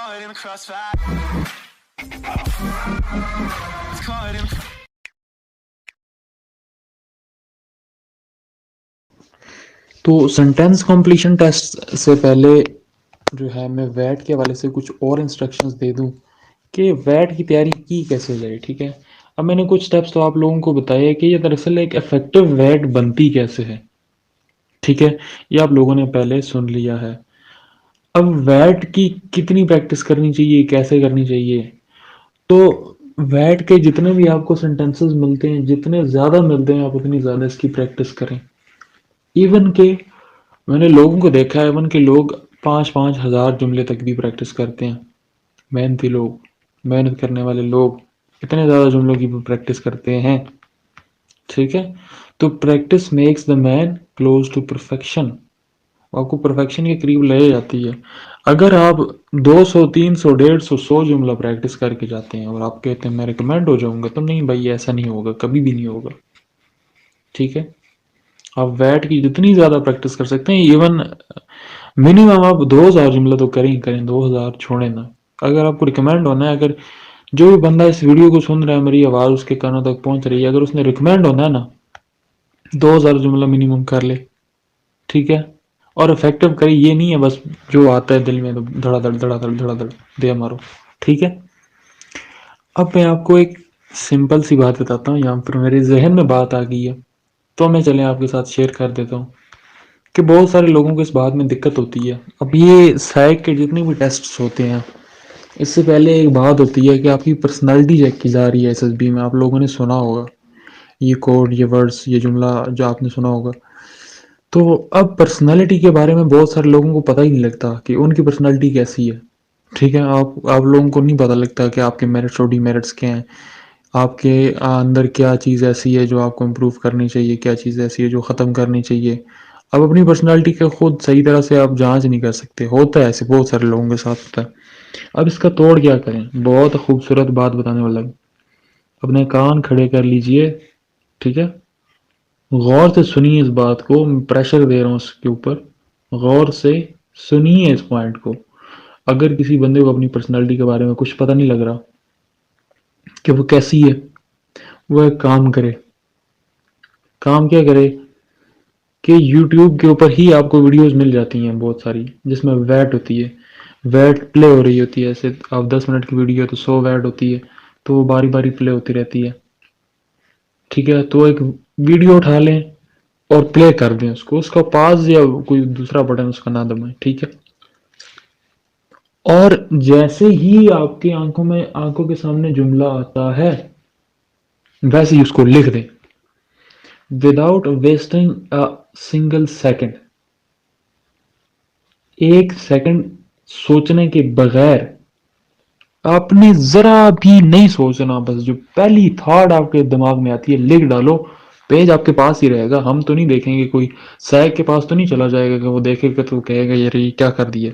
caught in the crossfire. It's caught in. तो sentence completion test से पहले जो है मैं वैट के हवाले से कुछ और इंस्ट्रक्शंस दे दूं कि वैट की तैयारी की कैसे जाए। ठीक है, अब मैंने कुछ स्टेप्स तो आप लोगों को बताए कि ये दरअसल एक इफेक्टिव वैट बनती कैसे है। ठीक है, ये आप लोगों ने पहले सुन लिया है। अब वैट की कितनी प्रैक्टिस करनी चाहिए, कैसे करनी चाहिए, तो वैट के जितने भी आपको सेंटेंसेस मिलते हैं, जितने ज़्यादा मिलते हैं आप उतनी ज़्यादा इसकी प्रैक्टिस करें। इवन के मैंने लोगों को देखा है, इवन के लोग 5-5 हज़ार जुमले तक भी प्रैक्टिस करते हैं। मेहनती लोग, मेहनत करने वाले लोग इतने ज़्यादा जुमलों की भी प्रैक्टिस करते हैं। ठीक है, तो practice makes the man close to perfection, आपको परफेक्शन के करीब ले जाती है। अगर आप 200 300 150 100 जुमला प्रैक्टिस करके जाते हैं और आप कहते हैं मैं रिकमेंड हो जाऊंगा, तो नहीं भाई, ऐसा नहीं होगा, कभी भी नहीं होगा। ठीक है, आप वैट की जितनी ज़्यादा प्रैक्टिस कर सकते हैं, इवन मिनिमम आप 2000 जुमला तो करें ही करें, 2000 छोड़े ना। अगर आपको रिकमेंड होना है, अगर जो भी बंदा इस वीडियो को सुन रहा है, मेरी आवाज़ उसके कानों तक पहुंच रही है, अगर उसने रिकमेंड होना है ना, 2000 जुमला मिनिमम कर ले। ठीक है, और इफेक्टिव करे, ये नहीं है बस जो आता है दिल में तो धड़ाधड़ धड़ाधड़ धड़ाधड़ दे मारो। ठीक है, अब मैं आपको एक सिंपल सी बात बताता हूँ, यहाँ पर मेरे जहन में बात आ गई है, तो मैं चले आपके साथ शेयर कर देता हूँ कि बहुत सारे लोगों को इस बात में दिक्कत होती है। अब ये सैक के जितने भी टेस्ट होते हैं, इससे पहले एक बात होती है कि आपकी पर्सनालिटी चेक की जा रही है एसएसबी में। आप लोगों ने सुना होगा ये कोड, ये वर्ड्स, ये जुमला जो आपने सुना होगा। तो अब पर्सनालिटी के बारे में बहुत सारे लोगों को पता ही नहीं लगता कि उनकी पर्सनालिटी कैसी है। ठीक है, आप लोगों को नहीं पता लगता कि आपके मेरिट्स और डीमेरिट्स क्या हैं, आपके अंदर क्या चीज़ ऐसी है जो आपको इम्प्रूव करनी चाहिए, क्या चीज़ ऐसी है जो ख़त्म करनी चाहिए। अब अपनी पर्सनालिटी का खुद सही तरह से आप जांच नहीं कर सकते, होता है ऐसे, बहुत सारे लोगों के साथ होता है। अब इसका तोड़ क्या करें, बहुत खूबसूरत बात बताने वाला हूँ, अपने कान खड़े कर लीजिए। ठीक है, गौर से सुनिए इस बात को, मैं प्रेशर दे रहा हूँ इसके ऊपर, गौर से सुनिए इस पॉइंट को। अगर किसी बंदे को अपनी पर्सनालिटी के बारे में कुछ पता नहीं लग रहा कि वो कैसी है, वो एक काम करे। काम क्या करे कि यूट्यूब के ऊपर ही आपको वीडियोस मिल जाती हैं बहुत सारी, जिसमें वैट होती है, वैट प्ले हो रही होती है। ऐसे आप 10 मिनट की वीडियो तो 100 वैट होती है, तो वो बारी बारी प्ले होती रहती है। ठीक है, तो एक वीडियो उठा लें और प्ले कर दें उसको, उसका पास या कोई दूसरा बटन उसका ना दबाएं। ठीक है, और जैसे ही आपकी आंखों के सामने जुमला आता है, वैसे ही उसको लिख दें without wasting a single second. एक सेकंड सोचने के बगैर, आपने जरा भी नहीं सोचना, बस जो पहली थॉट आपके दिमाग में आती है लिख डालो। पेज आपके पास ही रहेगा, हम तो नहीं देखेंगे, कोई सैक के पास तो नहीं चला जाएगा कि वो देखेगा तो कहेगा यार ये क्या कर दिया।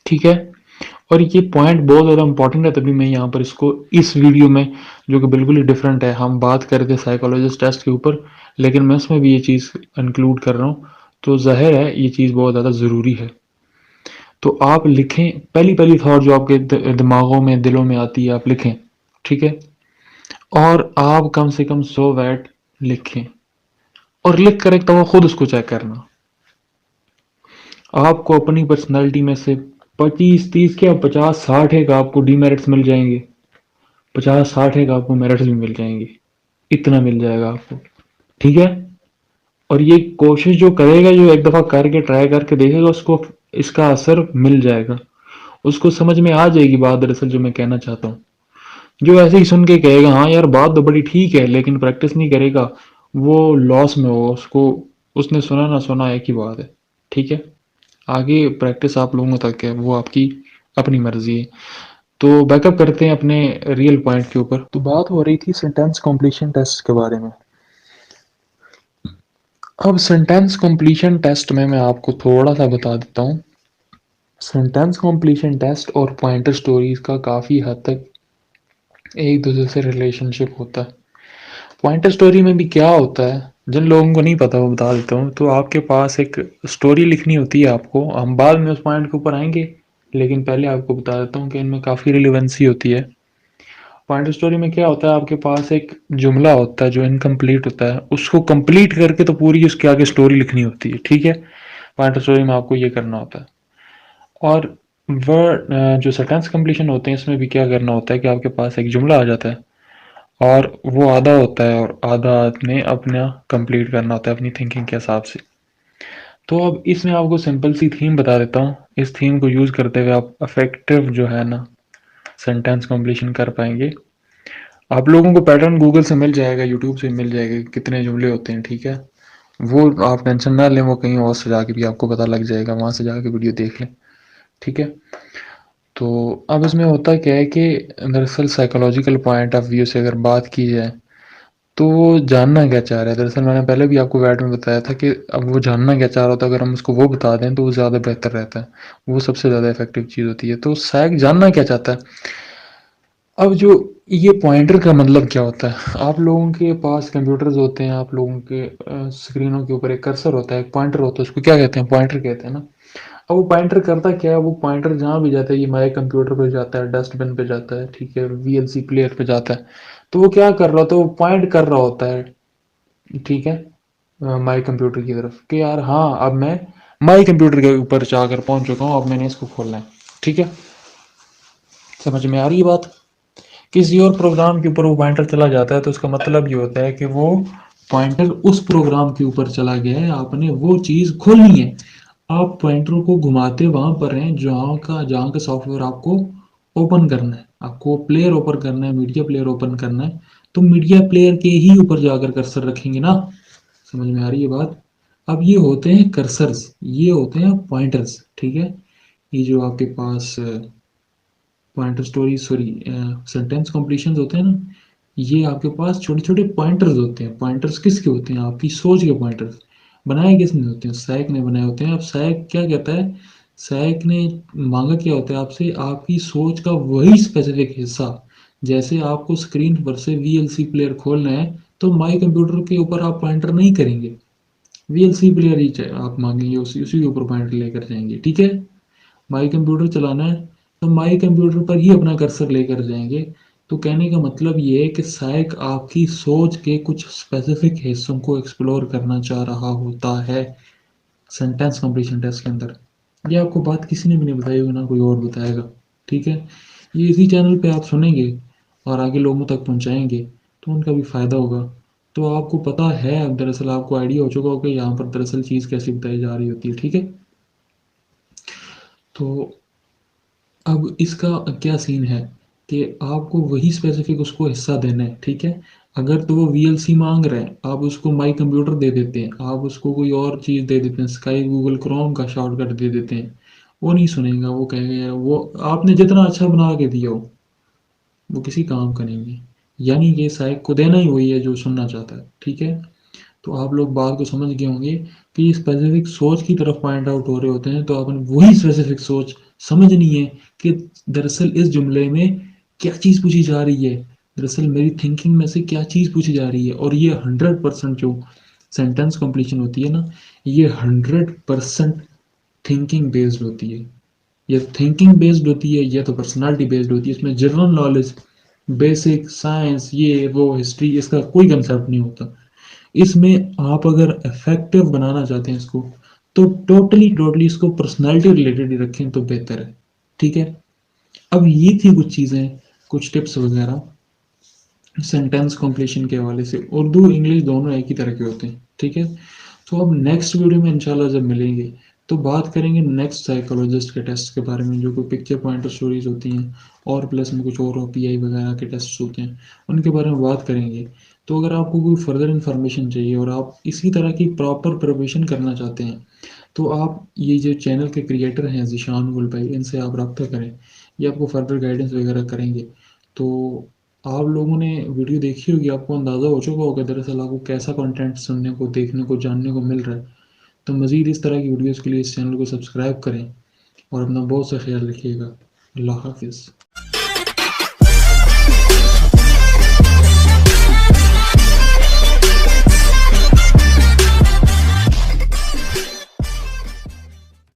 ठीक है, और ये पॉइंट बहुत ज़्यादा इंपॉर्टेंट है, तभी मैं यहाँ पर इसको इस वीडियो में, जो कि बिल्कुल ही डिफरेंट है, हम बात करते साइकोलॉजिस्ट टेस्ट के ऊपर, लेकिन मैं उसमें भी ये चीज़ इंक्लूड कर रहा हूँ, तो जाहिर है ये चीज़ बहुत ज़्यादा ज़रूरी है। तो आप लिखें, पहली पहली थॉट जो आपके दिमागों में, दिलों में आती है, आप लिखें। ठीक है, और आप कम से कम 100 वर्ड लिखें, और लिख कर एक दफा खुद उसको चेक करना। आपको अपनी पर्सनैलिटी में से 25 30 क्या 50 60 एक आपको डीमेरिट्स मिल जाएंगे, 50 60 एक आपको मेरिट्स भी मिल जाएंगे, इतना मिल जाएगा आपको। ठीक है, और ये कोशिश जो करेगा, जो एक दफा करके ट्राई करके देखेगा, उसको इसका असर मिल जाएगा, उसको समझ में आ जाएगी बात दरअसल जो मैं कहना चाहता हूँ। जो ऐसे ही सुन के कहेगा हाँ यार बात तो बड़ी ठीक है, लेकिन प्रैक्टिस नहीं करेगा, वो लॉस में होगा, उसको, उसने सुना ना सुना एक ही बात है। ठीक है, आगे प्रैक्टिस आप लोगों तक है, वो आपकी अपनी मर्जी है। तो बैकअप करते हैं अपने रियल पॉइंट के ऊपर। तो बात हो रही थी सेंटेंस कॉम्प्लीशन टेस्ट के बारे में। अब सेंटेंस कॉम्प्लीशन टेस्ट में मैं आपको थोड़ा सा बता देता हूँ। सेंटेंस कॉम्प्लीशन टेस्ट और पॉइंटर स्टोरीज का काफ़ी हद तक एक दूसरे से रिलेशनशिप होता है। पॉइंटर स्टोरी में भी क्या होता है, जिन लोगों को नहीं पता वो बता देता हूँ। तो आपके पास एक स्टोरी लिखनी होती है आपको, हम बाद में उस पॉइंट के ऊपर आएंगे, लेकिन पहले आपको बता देता हूँ कि इनमें काफ़ी रिलेवेंसी होती है। पॉइंटर स्टोरी में क्या होता है, आपके पास एक जुमला होता है जो इनकम्प्लीट होता है, उसको कंप्लीट करके तो पूरी उसके आगे स्टोरी लिखनी होती है, ठीक है। पॉइंटर स्टोरी में आपको ये करना होता है। और वर्ड जो सेंटेंस कंप्लीशन होते हैं, इसमें भी क्या करना होता है कि आपके पास एक जुमला आ जाता है और वो आधा होता है और आधा आपने अपना कंप्लीट करना होता है अपनी थिंकिंग के हिसाब से। तो अब इसमें आपको सिंपल सी थीम बता देता हूँ। इस थीम को यूज़ करते हुए आप इफेक्टिव जो है ना सेंटेंस कंप्लीशन कर पाएंगे। आप लोगों को पैटर्न गूगल से मिल जाएगा, यूट्यूब से मिल जाएगा कितने जुमले होते हैं, ठीक है। वो आप टेंशन ना लें, वो कहीं और से जाके भी आपको पता लग जाएगा, वहाँ से जाके वीडियो देख लें, ठीक है। तो अब इसमें होता क्या है कि दरअसल साइकोलॉजिकल पॉइंट ऑफ व्यू से अगर बात की जाए तो वो जानना क्या चाह रहा है। दरअसल मैंने पहले भी आपको वैट में बताया था कि अब वो जानना क्या चाह रहा होता है, अगर हम उसको वो बता दें तो वो ज़्यादा बेहतर रहता है, वो सबसे ज़्यादा इफेक्टिव चीज़ होती है। तो सैक जानना क्या चाहता है। अब जो ये पॉइंटर का मतलब क्या होता है, आप लोगों के पास कंप्यूटर्स होते हैं, आप लोगों के स्क्रीनों के ऊपर एक कर्सर होता है, एक पॉइंटर होता है, उसको क्या कहते हैं, पॉइंटर कहते हैं ना। अब वो पॉइंटर करता क्या है, वो पॉइंटर जहाँ भी जाता है, ये माई कंप्यूटर पे जाता है, डस्टबिन पे जाता है, ठीक है, वीएलसी प्लेयर पे जाता है। तो वो क्या कर रहा होता है, वो पॉइंट कर रहा होता है, ठीक है, माई कंप्यूटर की तरफ कि यार हाँ अब मैं माई कंप्यूटर के ऊपर जाकर पहुंच चुका हूँ, अब मैंने इसको खोलना है, ठीक है। समझ में आ रही है बात। किसी और प्रोग्राम के ऊपर वो पॉइंटर चला जाता है तो उसका मतलब ये होता है कि वो पॉइंटर उस प्रोग्राम के ऊपर चला गया है, आपने वो चीज खोलनी है। आप पॉइंटर को घुमाते वहां पर हैं जहाँ का सॉफ्टवेयर आपको ओपन करना है, आपको प्लेयर ओपन करना है, मीडिया प्लेयर ओपन करना है। तो मीडिया प्लेयर के ही ऊपर जाकर कर्सर रखेंगे ना। समझ में आ रही है बात। अब ये होते हैं कर्सर्स, ये होते हैं पॉइंटर्स, ठीक है। ये जो आपके पास pointer story sorry sentence completion होते हैं ना, ये आपके पास छोटे छोटे पॉइंटर्स होते हैं। पॉइंटर्स किसके होते हैं, आपकी सोच के पॉइंटर्स। बनाए किसने होते हैं, सैक ने बनाए होते हैं। अब सैक क्या कहता है, सैक ने मांगा क्या होता है आपसे, आपकी सोच का वही स्पेसिफिक हिस्सा। जैसे आपको स्क्रीन पर से वीएलसी प्लेयर खोलना है तो माई कंप्यूटर के ऊपर आप पॉइंटर नहीं करेंगे, वीएलसी प्लेयर ही आप मांगेंगे, उसी के ऊपर पॉइंटर लेकर जाएंगे, ठीक है। माई कंप्यूटर चलाना है तो माई कंप्यूटर पर ही अपना कर्सर लेकर जाएंगे। तो कहने का मतलब ये है कि साइक आपकी सोच के कुछ स्पेसिफिक हिस्सों को एक्सप्लोर करना चाह रहा होता है सेंटेंस कंप्लीशन टेस्ट के अंदर। ये आपको बात किसी ने भी नहीं बताई होगी, ना कोई और बताएगा, ठीक है। ये इसी चैनल पे आप सुनेंगे और आगे लोगों तक पहुंचाएंगे तो उनका भी फायदा होगा। तो आपको पता है, अब दरअसल आपको आइडिया हो चुका होगा कि यहाँ पर दरअसल चीज़ कैसे बताई जा रही होती है, ठीक है। तो अब इसका क्या सीन है कि आपको वही स्पेसिफिक उसको हिस्सा देना है, ठीक है। अगर तो वो वीएलसी मांग रहे हैं, आप उसको माई कंप्यूटर दे देते हैं, आप उसको कोई और चीज़ दे देते हैं, स्काई गूगल क्रोम का शॉर्टकट दे देते हैं, वो नहीं सुनेगा। वो कहेगा यार वो आपने जितना अच्छा बना के दिया हो वो किसी काम का नहीं है। यानी कि साइक को देना ही वही है जो सुनना चाहता है, ठीक है। तो आप लोग बात को समझ गए होंगे कि स्पेसिफिक सोच की तरफ पॉइंट आउट हो रहे होते हैं, तो आपने वही स्पेसिफिक सोच समझनी है कि दरअसल इस जुमले में क्या चीज़ पूछी जा रही है, दरअसल मेरी थिंकिंग में से क्या चीज़ पूछी जा रही है। और ये 100% जो सेंटेंस कंप्लीशन होती है ना, ये 100% थिंकिंग बेस्ड होती है। ये थिंकिंग बेस्ड होती है, या तो पर्सनालिटी बेस्ड होती है। इसमें जनरल नॉलेज, बेसिक साइंस, ये वो हिस्ट्री, इसका कोई कंसेप्ट नहीं होता। इसमें आप अगर इफेक्टिव बनाना चाहते हैं इसको, तो टोटली टोटली इसको पर्सनालिटी रिलेटेड ही रखें तो बेहतर है, ठीक है। अब ये थी कुछ चीज़ें, कुछ टिप्स वगैरह सेंटेंस कॉम्प्लीशन के हवाले से। उर्दू इंग्लिश दोनों एक ही तरह के होते हैं, ठीक है। तो अब नेक्स्ट वीडियो में इंशाल्लाह जब मिलेंगे तो बात करेंगे नेक्स्ट साइकोलॉजिस्ट के टेस्ट के बारे में, जो कोई पिक्चर पॉइंटर स्टोरीज होती हैं और प्लस में कुछ और पीआई वगैरह के टेस्ट होते हैं, उनके बारे में बात करेंगे। तो अगर आपको कोई फर्दर इन्फॉर्मेशन चाहिए और आप इसी तरह की प्रॉपर प्रिपरेशन करना चाहते हैं तो आप ये जो चैनल के क्रिएटर हैं ज़ीशान गुल भाई, इनसे आप रब्ता करें, ये आपको फर्दर गाइडेंस वगैरह करेंगे। तो आप लोगों ने वीडियो देखी होगी, आपको अंदाज़ा हो चुका होगा दरअसल आपको कैसा कंटेंट सुनने को, देखने को, जानने को मिल रहा है। तो मज़ीद इस तरह की वीडियोज़ के लिए इस चैनल को सब्सक्राइब करें और अपना बहुत सा ख्याल रखिएगा। अल्लाह हाफिज़।